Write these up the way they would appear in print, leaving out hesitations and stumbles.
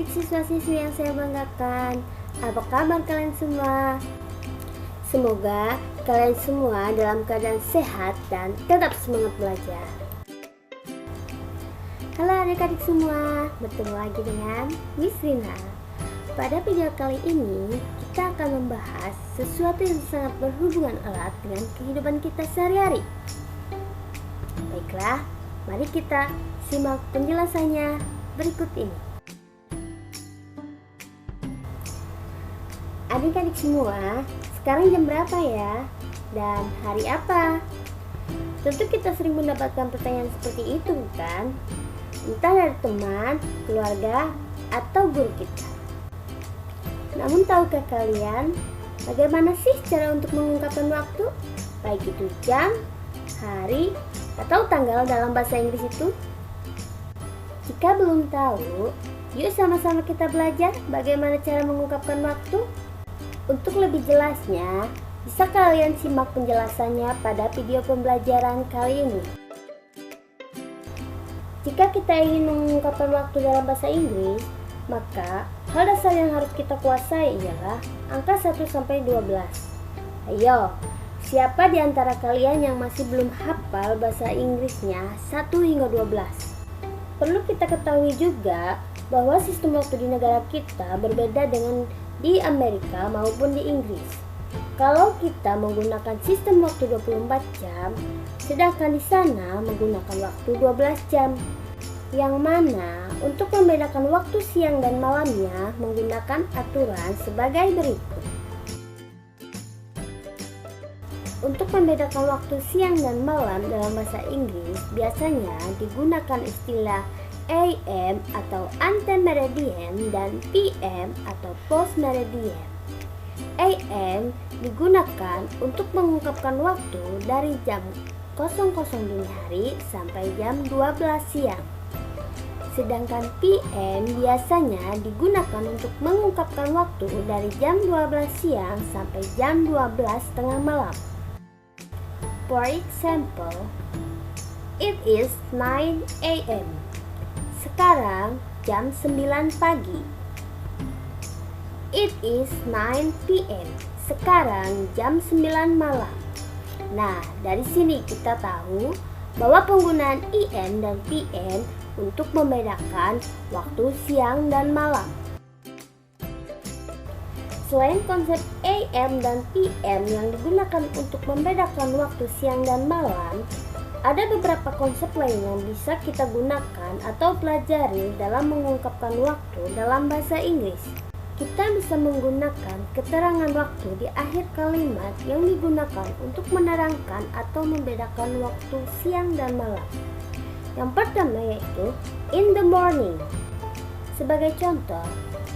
adik-adik siswa-siswi yang saya banggakan, apa kabar kalian semua? Semoga kalian semua dalam keadaan sehat dan tetap semangat belajar. Halo adik-adik semua, bertemu lagi dengan Miss Rina. Pada video kali ini, kita akan membahas sesuatu yang sangat berhubungan erat dengan kehidupan kita sehari-hari. Baiklah, mari kita simak penjelasannya berikut ini. Adik-adik semua, sekarang jam berapa ya? Dan hari apa? Tentu kita sering mendapatkan pertanyaan seperti itu, bukan? Entah dari teman, keluarga, atau guru kita. Namun tahukah kalian, bagaimana sih cara untuk mengungkapkan waktu? Baik itu jam, hari, atau tanggal dalam bahasa Inggris itu? Jika belum tahu, yuk sama-sama kita belajar bagaimana cara mengungkapkan waktu. Untuk lebih jelasnya, bisa kalian simak penjelasannya pada video pembelajaran kali ini. Jika kita ingin mengungkapkan waktu dalam bahasa Inggris, maka hal dasar yang harus kita kuasai ialah angka 1-12. Ayo, siapa di antara kalian yang masih belum hafal bahasa Inggrisnya 1 hingga 12? Perlu kita ketahui juga bahwa sistem waktu di negara kita berbeda dengan di Amerika maupun di Inggris. Kalau kita menggunakan sistem waktu 24 jam, sedangkan di sana menggunakan waktu 12 jam. Yang mana untuk membedakan waktu siang dan malamnya menggunakan aturan sebagai berikut. Untuk membedakan waktu siang dan malam dalam bahasa Inggris biasanya digunakan istilah AM atau ante-meridian dan PM atau post-meridian. AM digunakan untuk mengungkapkan waktu dari jam 00 dini hari sampai jam 12 siang. Sedangkan PM biasanya digunakan untuk mengungkapkan waktu dari jam 12 siang sampai jam 12 tengah malam. For example, it is 9 AM. Sekarang jam 9 pagi. It is 9 PM. Sekarang jam 9 malam. Nah, dari sini kita tahu bahwa penggunaan AM dan PM untuk membedakan waktu siang dan malam. Selain konsep AM dan PM yang digunakan untuk membedakan waktu siang dan malam, ada beberapa konsep lain yang bisa kita gunakan atau pelajari dalam mengungkapkan waktu dalam bahasa Inggris. Kita bisa menggunakan keterangan waktu di akhir kalimat yang digunakan untuk menerangkan atau membedakan waktu siang dan malam. Yang pertama yaitu in the morning. Sebagai contoh,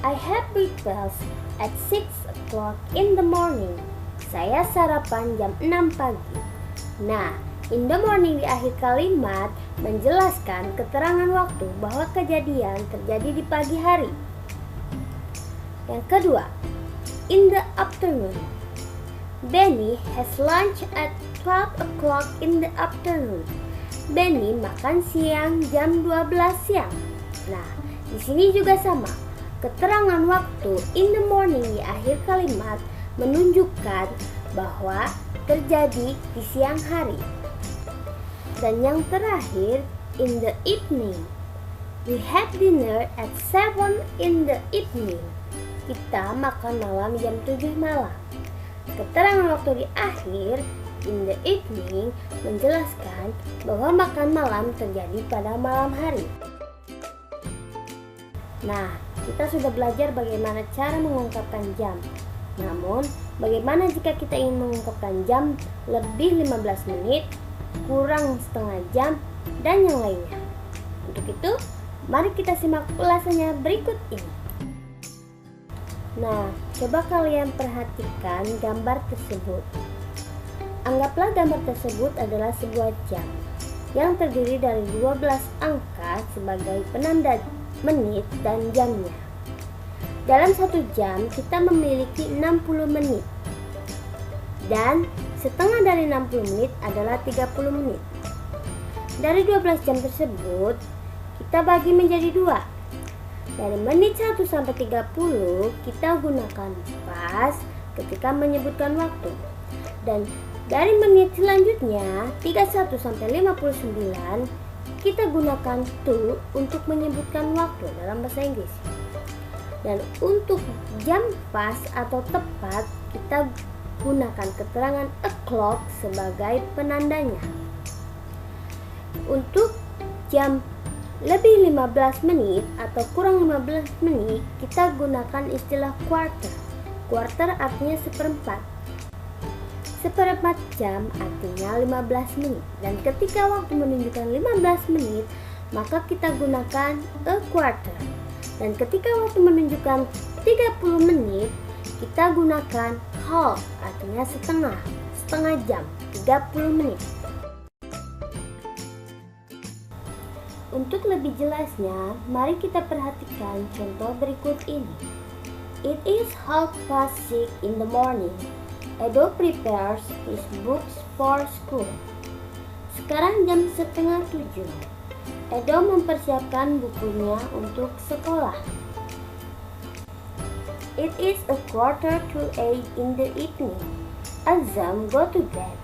I have breakfast at 6 o'clock in the morning. Saya sarapan jam 6 pagi. Nah, in the morning di akhir kalimat menjelaskan keterangan waktu bahwa kejadian terjadi di pagi hari. Yang kedua, in the afternoon. Benny has lunch at 12 o'clock in the afternoon. Benny makan siang jam 12 siang. Nah, di sini juga sama. Keterangan waktu in the morning di akhir kalimat menunjukkan bahwa terjadi di siang hari. Dan yang terakhir, in the evening. We have dinner at 7 in the evening. Kita makan malam jam 7 malam. Keterangan waktu di akhir, in the evening, menjelaskan bahwa makan malam terjadi pada malam hari. Nah, kita sudah belajar bagaimana cara mengungkapkan jam. Namun, bagaimana jika kita ingin mengungkapkan jam lebih 15 menit, kurang setengah jam, dan yang lainnya? Untuk itu, mari kita simak ulasannya berikut ini. Nah, coba kalian perhatikan gambar tersebut. Anggaplah gambar tersebut adalah sebuah jam yang terdiri dari 12 angka sebagai penanda menit dan jamnya. Dalam satu jam kita memiliki 60 menit. Dan setengah dari 60 menit adalah 30 menit. Dari 12 jam tersebut, kita bagi menjadi 2. Dari menit 1 sampai 30 kita gunakan pas ketika menyebutkan waktu. Dan dari menit selanjutnya 31 sampai 59 kita gunakan to untuk menyebutkan waktu dalam bahasa Inggris. Dan untuk jam pas atau tepat kita gunakan keterangan o'clock sebagai penandanya. Untuk jam lebih 15 menit atau kurang 15 menit kita gunakan istilah quarter. Quarter artinya seperempat. Seperempat jam artinya 15 menit. Dan ketika waktu menunjukkan 15 menit, maka kita gunakan a quarter. Dan ketika waktu menunjukkan 30 menit, kita gunakan half, artinya setengah jam, 30 menit. Untuk lebih jelasnya, mari kita perhatikan contoh berikut ini. It is 6:30 in the morning. Edo prepares his books for school. Sekarang jam 6:30. Edo mempersiapkan bukunya untuk sekolah. It is 7:45 in the evening. Azam go to bed.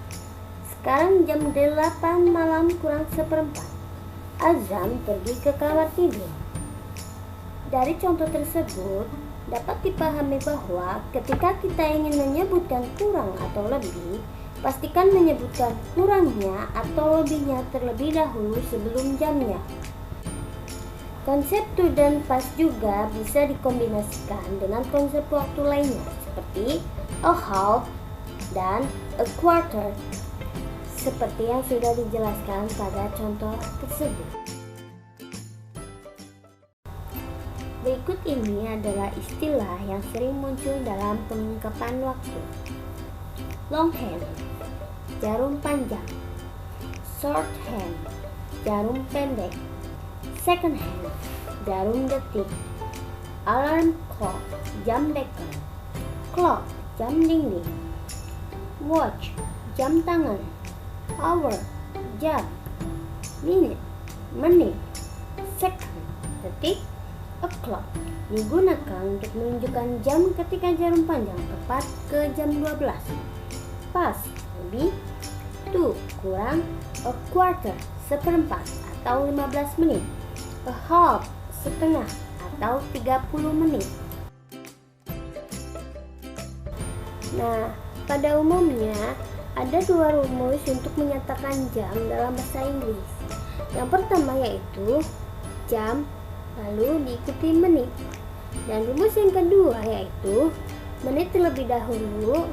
Sekarang jam 8 malam kurang seperempat. Azam pergi ke kamar tidur. Dari contoh tersebut, dapat dipahami bahwa ketika kita ingin menyebutkan kurang atau lebih, pastikan menyebutkan kurangnya atau lebihnya terlebih dahulu sebelum jamnya. Konsep to dan pas juga bisa dikombinasikan dengan konsep waktu lainnya seperti a half dan a quarter, seperti yang sudah dijelaskan pada contoh tersebut. Berikut ini adalah istilah yang sering muncul dalam pengungkapan waktu. Long hand, jarum panjang. Short hand, jarum pendek. Second hand, jarum detik. Alarm clock, jam beker. Clock, jam dinding. Watch, jam tangan. Hour, jam. Minute, menit. Second, detik. O'clock digunakan untuk menunjukkan jam ketika jarum panjang tepat ke jam 12. Pas, lebih. To, kurang. A quarter, seperempat atau 15 menit. A half, setengah atau 30 menit. Nah, pada umumnya ada dua rumus untuk menyatakan jam dalam bahasa Inggris. Yang pertama yaitu jam lalu diikuti menit. Dan rumus yang kedua yaitu menit terlebih dahulu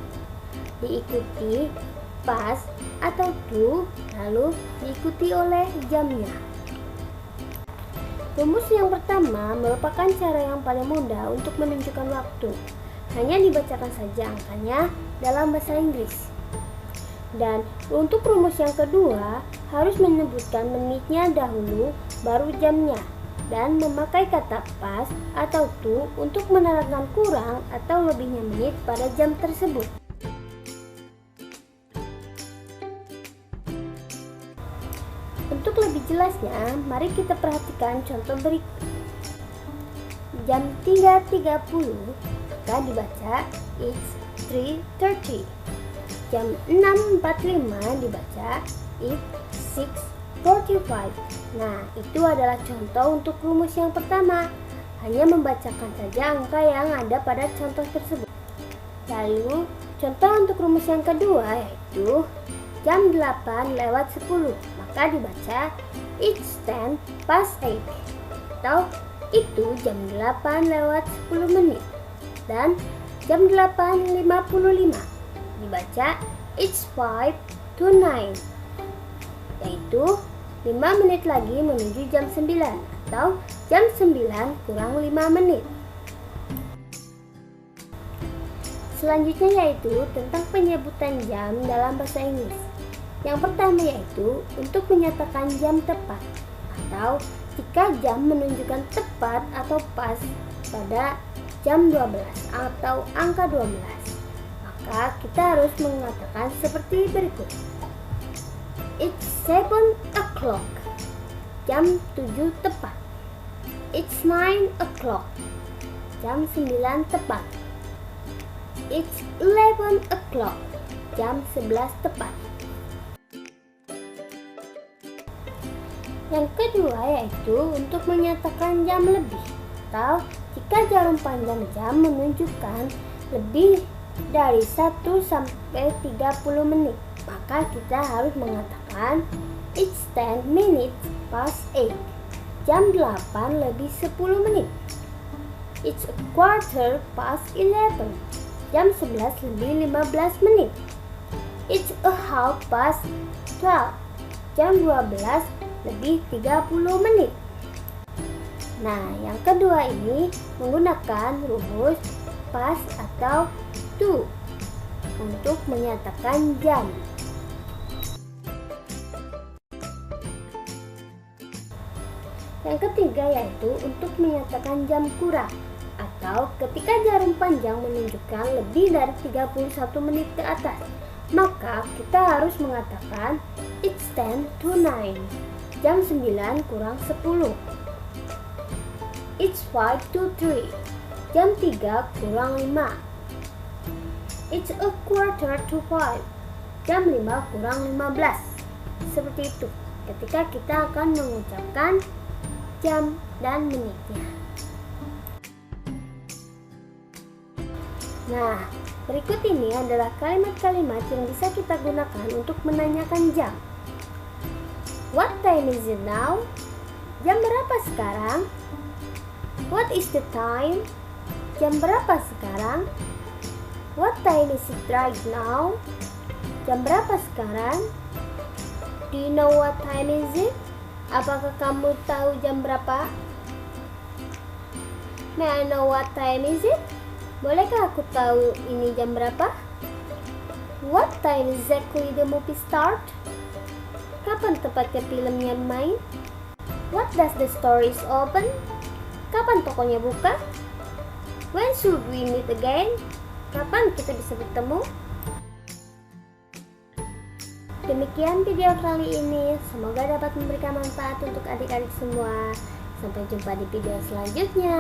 diikuti pas atau to lalu diikuti oleh jamnya. Rumus yang pertama merupakan cara yang paling mudah untuk menunjukkan waktu. Hanya dibacakan saja angkanya dalam bahasa Inggris. Dan untuk rumus yang kedua harus menyebutkan menitnya dahulu baru jamnya. Dan memakai kata pas atau to untuk menerangkan kurang atau lebihnya menit pada jam tersebut. Untuk lebih jelasnya, mari kita perhatikan contoh berikut. Jam 3.30, maka dibaca it's 3:30. Jam 6.45 dibaca it's 6:45. Nah, itu adalah contoh untuk rumus yang pertama. Hanya membacakan saja angka yang ada pada contoh tersebut. Lalu, contoh untuk rumus yang kedua yaitu jam 8:10. Maka dibaca it's 10:08. Atau itu jam 8:10 menit. Dan jam 8:55 dibaca it's 5:09. Yaitu 5 menit lagi menuju jam 9 atau jam 9 kurang 5 menit. Selanjutnya yaitu tentang penyebutan jam dalam bahasa Inggris. Yang pertama yaitu untuk menyatakan jam tepat atau jika jam menunjukkan tepat atau pas pada jam 12 atau angka 12, maka kita harus mengatakan seperti berikut. It's 7 o'clock. Jam 7 tepat. It's 9 o'clock. Jam 9 tepat. It's 11 o'clock. Jam 11 tepat. Yang kedua yaitu untuk menyatakan jam lebih, atau jika jarum panjang jam menunjukkan lebih dari 1 sampai 30 menit, maka kita harus mengatakan it's 10 minutes past 8. Jam 8 lebih 10 menit. It's a quarter past 11. Jam 11 lebih 15 menit. It's a half past 12. Jam 12 lebih 30 menit. Nah, yang kedua ini menggunakan rumus past atau to untuk menyatakan jam. Yang ketiga yaitu untuk menyatakan jam kurang, atau ketika jarum panjang menunjukkan lebih dari 31 menit ke atas, maka kita harus mengatakan it's 10 to 9. Jam 9 kurang 10. It's 5 to 3. Jam 3 kurang 5. It's a quarter to 5. Jam 5 kurang 15. Seperti itu ketika kita akan mengucapkan jam dan menitnya. Nah, berikut ini adalah kalimat-kalimat yang bisa kita gunakan untuk menanyakan jam. What time is it now? Jam berapa sekarang? What is the time? Jam berapa sekarang? What time is it right now? Jam berapa sekarang? Do you know what time is it? Apakah kamu tahu jam berapa? May I know what time is it? Bolehkah aku tahu ini jam berapa? What time exactly the movie start? Kapan tepatnya filmnya main? What does the store is open? Kapan tokonya buka? When should we meet again? Kapan kita bisa bertemu? Demikian video kali ini, semoga dapat memberikan manfaat untuk adik-adik semua. Sampai jumpa di video selanjutnya.